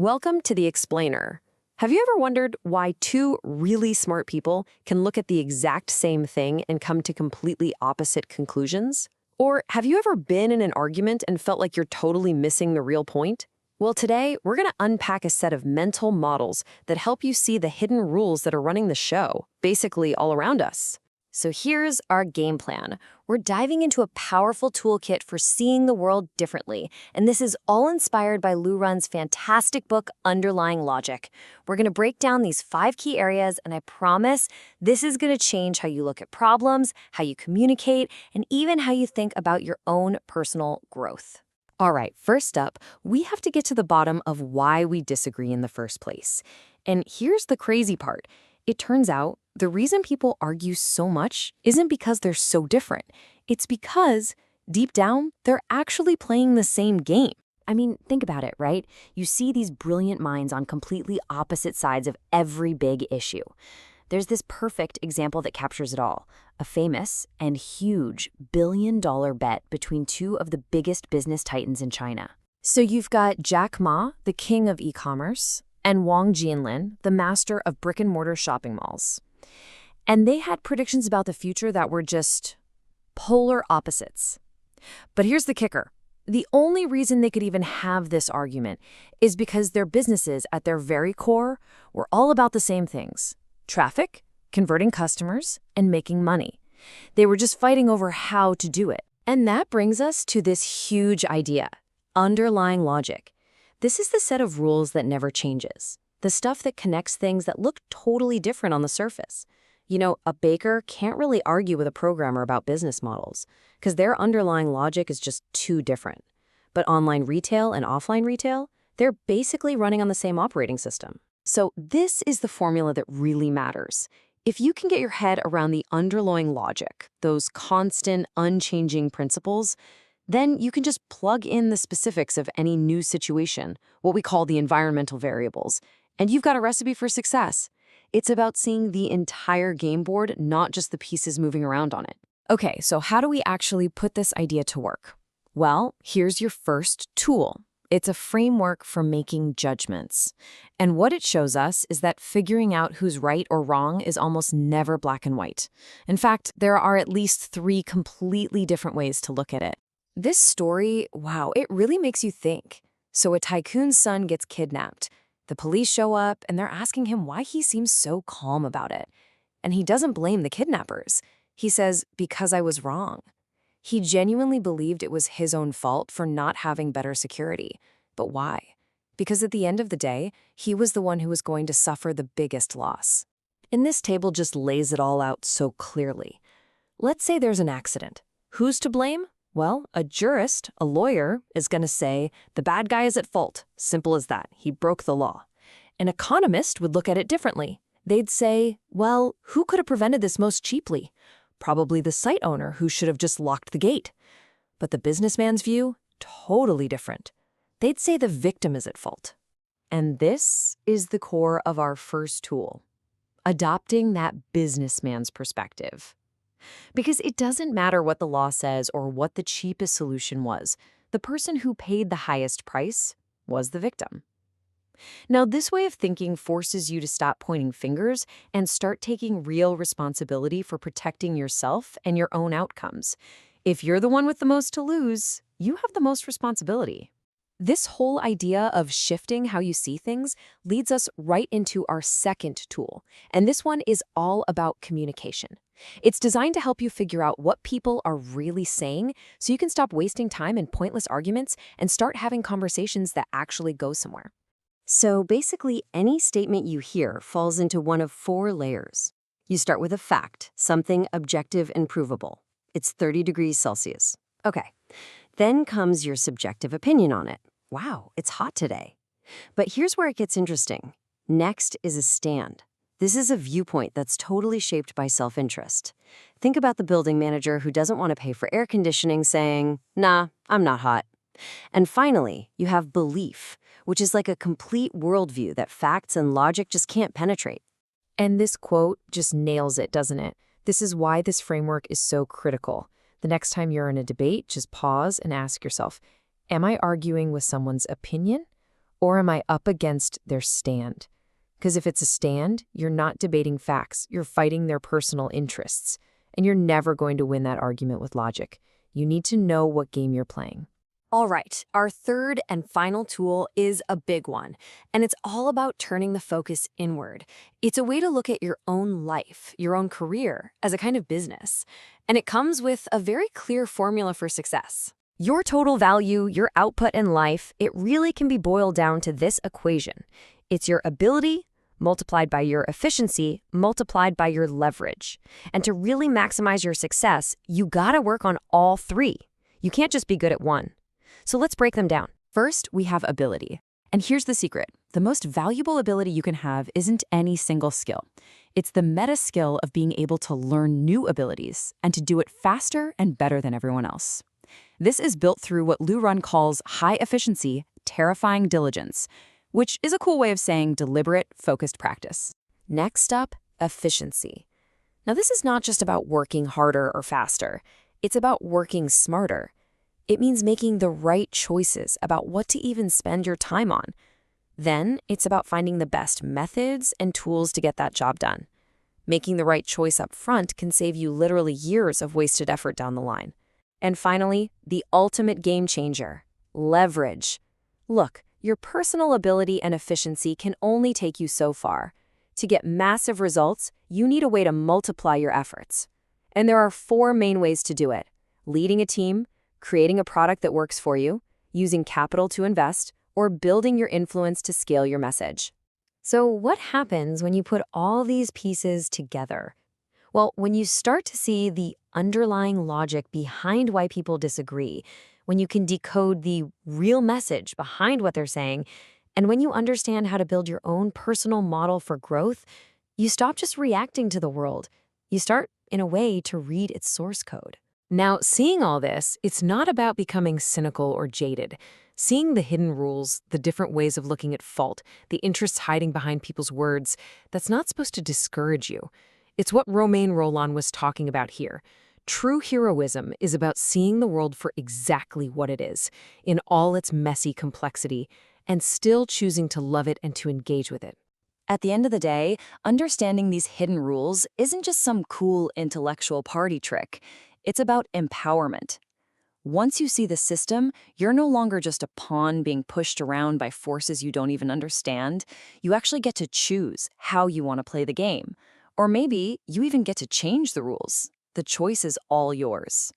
Welcome to The Explainer. Have you ever wondered why two really smart people can look at the exact same thing and come to completely opposite conclusions? Or have you ever been in an argument and felt like you're totally missing the real point? Well, today, we're going to unpack a set of mental models that help you see the hidden rules that are running the show, basically all around us. So here's our game plan. We're diving into a powerful toolkit for seeing the world differently, and this is all inspired by Lou Run's fantastic book, Underlying Logic. We're going to break down these 5 key areas, and I promise this is going to change how you look at problems, how you communicate, and even how you think about your own personal growth. All right, first up, we have to get to the bottom of why we disagree in the first place. And here's the crazy part. It turns out the reason people argue so much isn't because they're so different. It's because, deep down, they're actually playing the same game. I mean, think about it, right? You see these brilliant minds on completely opposite sides of every big issue. There's this perfect example that captures it all, a famous and huge billion-dollar bet between two of the biggest business titans in China. So you've got Jack Ma, the king of e-commerce, and Wang Jianlin, the master of brick-and-mortar shopping malls. And they had predictions about the future that were just polar opposites. But here's the kicker. The only reason they could even have this argument is because their businesses, at their very core, were all about the same things: traffic, converting customers, and making money. They were just fighting over how to do it. And that brings us to this huge idea: underlying logic. This is the set of rules that never changes, the stuff that connects things that look totally different on the surface. You know, a baker can't really argue with a programmer about business models because their underlying logic is just too different. But online retail and offline retail, they're basically running on the same operating system. So this is the formula that really matters. If you can get your head around the underlying logic, those constant, unchanging principles, then you can just plug in the specifics of any new situation, what we call the environmental variables, and you've got a recipe for success. It's about seeing the entire game board, not just the pieces moving around on it. Okay, so how do we actually put this idea to work? Well, here's your first tool. It's a framework for making judgments. And what it shows us is that figuring out who's right or wrong is almost never black and white. In fact, there are at least 3 completely different ways to look at it. This story, wow, it really makes you think. So a tycoon's son gets kidnapped. The police show up, and they're asking him why he seems so calm about it. And he doesn't blame the kidnappers. He says, because I was wrong. He genuinely believed it was his own fault for not having better security. But why? Because at the end of the day, he was the one who was going to suffer the biggest loss. And this table just lays it all out so clearly. Let's say there's an accident. Who's to blame? Well, a jurist, a lawyer, is going to say, the bad guy is at fault. Simple as that. He broke the law. An economist would look at it differently. They'd say, well, who could have prevented this most cheaply? Probably the site owner who should have just locked the gate. But the businessman's view, totally different. They'd say the victim is at fault. And this is the core of our first tool: adopting that businessman's perspective. Because it doesn't matter what the law says or what the cheapest solution was. The person who paid the highest price was the victim. Now, this way of thinking forces you to stop pointing fingers and start taking real responsibility for protecting yourself and your own outcomes. If you're the one with the most to lose, you have the most responsibility. This whole idea of shifting how you see things leads us right into our second tool, and this one is all about communication. It's designed to help you figure out what people are really saying so you can stop wasting time in pointless arguments and start having conversations that actually go somewhere. So basically, any statement you hear falls into one of 4 layers. You start with a fact, something objective and provable. It's 30 degrees Celsius. Okay. Then comes your subjective opinion on it. Wow, it's hot today. But here's where it gets interesting. Next is a stand. This is a viewpoint that's totally shaped by self-interest. Think about the building manager who doesn't want to pay for air conditioning saying, nah, I'm not hot. And finally, you have belief, which is like a complete worldview that facts and logic just can't penetrate. And this quote just nails it, doesn't it? This is why this framework is so critical. The next time you're in a debate, just pause and ask yourself, am I arguing with someone's opinion Or am I up against their stand? Because if it's a stand, you're not debating facts, you're fighting their personal interests. And you're never going to win that argument with logic. You need to know what game you're playing. All right, our third and final tool is a big one, and it's all about turning the focus inward. It's a way to look at your own life, your own career, as a kind of business. And it comes with a very clear formula for success. Your total value, your output in life, it really can be boiled down to this equation. It's your ability multiplied by your efficiency, multiplied by your leverage. And to really maximize your success, you gotta work on all three. You can't just be good at one. So let's break them down. First, we have ability. And here's the secret. The most valuable ability you can have isn't any single skill. It's the meta skill of being able to learn new abilities and to do it faster and better than everyone else. This is built through what Lou Run calls high efficiency, terrifying diligence, which is a cool way of saying deliberate, focused practice. Next up, efficiency. Now, this is not just about working harder or faster. It's about working smarter. It means making the right choices about what to even spend your time on. Then, it's about finding the best methods and tools to get that job done. Making the right choice up front can save you literally years of wasted effort down the line. And finally, the ultimate game changer, leverage. Look, your personal ability and efficiency can only take you so far. To get massive results, you need a way to multiply your efforts. And there are 4 main ways to do it: leading a team, creating a product that works for you, using capital to invest, or building your influence to scale your message. So what happens when you put all these pieces together? Well, when you start to see the underlying logic behind why people disagree, when you can decode the real message behind what they're saying, and when you understand how to build your own personal model for growth, you stop just reacting to the world. You start, in a way, to read its source code. Now, seeing all this, it's not about becoming cynical or jaded. Seeing the hidden rules, the different ways of looking at fault, the interests hiding behind people's words, that's not supposed to discourage you. It's what Romain Rolland was talking about here. True heroism is about seeing the world for exactly what it is, in all its messy complexity, and still choosing to love it and to engage with it. At the end of the day, understanding these hidden rules isn't just some cool intellectual party trick. It's about empowerment. Once you see the system, you're no longer just a pawn being pushed around by forces you don't even understand. You actually get to choose how you want to play the game. Or maybe you even get to change the rules. The choice is all yours.